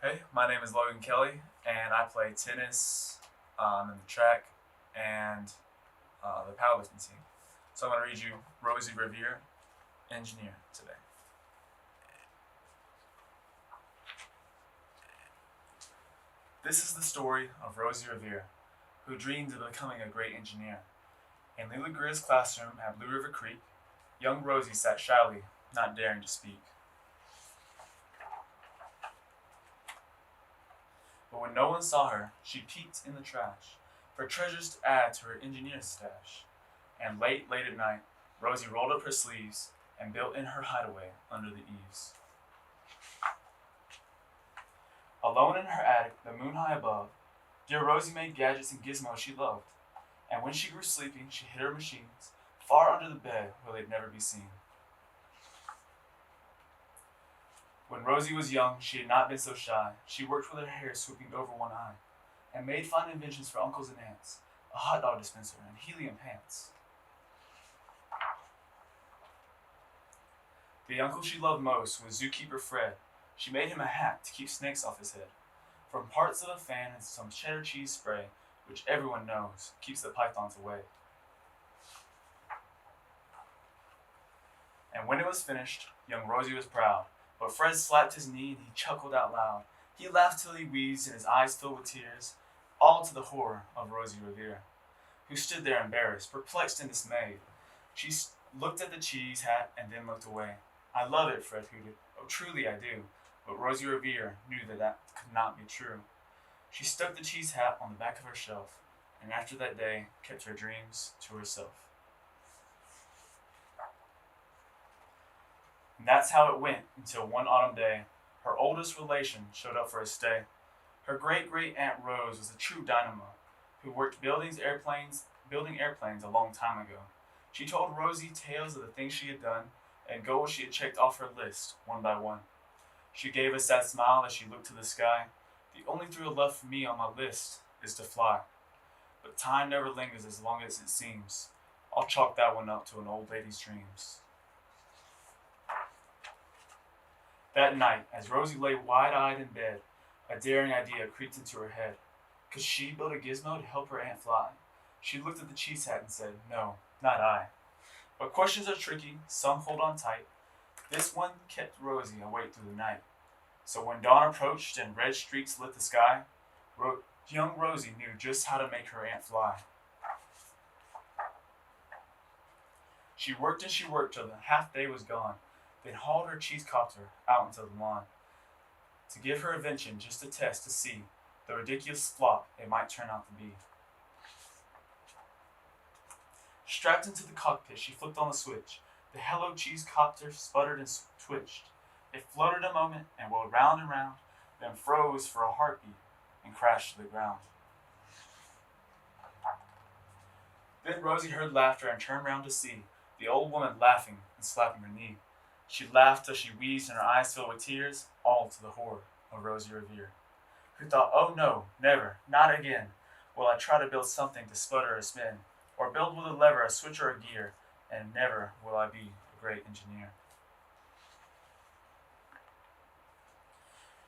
Hey, my name is Logan Kelly, and I play tennis in the track and the powerlifting team. So I'm going to read you Rosie Revere, engineer, today. This is the story of Rosie Revere, who dreamed of becoming a great engineer. In Lily Greer's classroom at Blue River Creek, young Rosie sat shyly, not daring to speak. But when no one saw her, she peeked in the trash for treasures to add to her engineer's stash. And late at night, Rosie rolled up her sleeves and built in her hideaway under the eaves. Alone in her attic, the moon high above, dear Rosie made gadgets and gizmos she loved. And when she grew sleepy, she hid her machines far under the bed where they'd never be seen. When Rosie was young, she had not been so shy. She worked with her hair swooping over one eye, and made fine inventions for uncles and aunts, a hot dog dispenser and helium pants. The uncle she loved most was zookeeper Fred. She made him a hat to keep snakes off his head, from parts of a fan and some cheddar cheese spray, which everyone knows keeps the pythons away. And when it was finished, young Rosie was proud. But Fred slapped his knee and he chuckled out loud. He laughed till he wheezed and his eyes filled with tears, all to the horror of Rosie Revere, who stood there embarrassed, perplexed and dismayed. She looked at the cheese hat and then looked away. I love it, Fred hooted. Oh, truly I do. But Rosie Revere knew that could not be true. She stuck the cheese hat on the back of her shelf, and after that day kept her dreams to herself. And that's how it went until one autumn day, her oldest relation showed up for a stay. Her great Aunt Rose was a true dynamo who worked building airplanes a long time ago. She told Rosie tales of the things she had done and goals she had checked off her list one by one. She gave a sad smile as she looked to the sky. The only thrill left for me on my list is to fly. But time never lingers as long as it seems. I'll chalk that one up to an old lady's dreams. That night, as Rosie lay wide-eyed in bed, a daring idea creeped into her head. Could she build a gizmo to help her aunt fly? She looked at the cheese hat and said, no, not I. But questions are tricky, some hold on tight. This one kept Rosie awake through the night. So when dawn approached and red streaks lit the sky, young Rosie knew just how to make her aunt fly. She worked and she worked till the half day was gone, then hauled her cheese copter out into the lawn to give her invention just a test to see the ridiculous flop it might turn out to be. Strapped into the cockpit, she flipped on the switch. The Hello Cheese copter sputtered and twitched. It floated a moment and whirled round and round, then froze for a heartbeat and crashed to the ground. Then Rosie heard laughter and turned round to see the old woman laughing and slapping her knee. She laughed till she wheezed and her eyes filled with tears, all to the horror of Rosie Revere, who thought, oh no, never, not again, will I try to build something to sputter or spin, or build with a lever, a switch, or a gear, and never will I be a great engineer.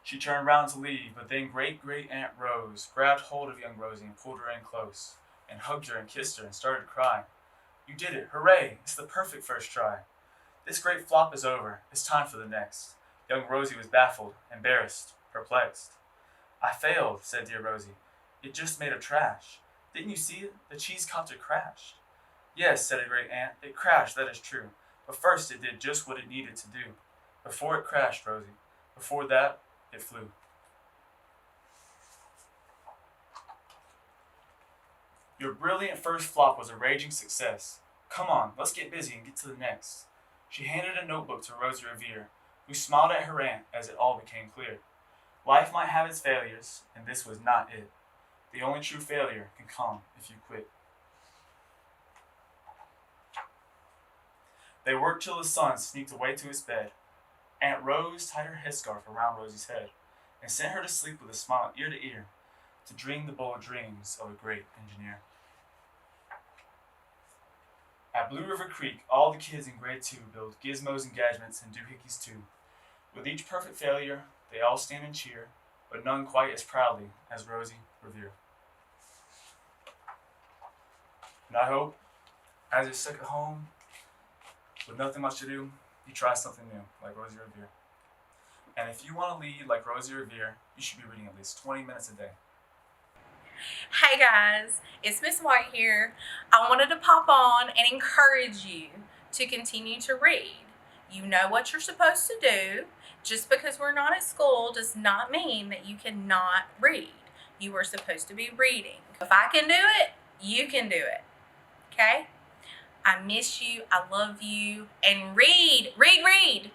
She turned round to leave, but then great Aunt Rose grabbed hold of young Rosie and pulled her in close, and hugged her and kissed her and started to cry. You did it, hooray, it's the perfect first try. This great flop is over. It's time for the next. Young Rosie was baffled, embarrassed, perplexed. I failed, said dear Rosie. It just made a trash. Didn't you see it? The cheese copter crashed. Yes, said a great aunt. It crashed, that is true. But first it did just what it needed to do. Before it crashed, Rosie. Before that, it flew. Your brilliant first flop was a raging success. Come on, let's get busy and get to the next. She handed a notebook to Rosie Revere, who smiled at her aunt as it all became clear. Life might have its failures, and this was not it. The only true failure can come if you quit. They worked till the sun sneaked away to his bed. Aunt Rose tied her headscarf around Rosie's head and sent her to sleep with a smile ear to ear to dream the bold dreams of a great engineer. At Blue River Creek, all the kids in grade 2 build gizmos and gadgets and doohickeys too. With each perfect failure, they all stand and cheer, but none quite as proudly as Rosie Revere. And I hope, as you're sick at home, with nothing much to do, you try something new, like Rosie Revere. And if you want to lead like Rosie Revere, you should be reading at least 20 minutes a day. Hey guys, it's Miss White here. I wanted to pop on and encourage you to continue to read. You know what you're supposed to do. Just because we're not at school does not mean that you cannot read. You are supposed to be reading. If I can do it, you can do it. Okay? I miss you. I love you. And read. Read, read.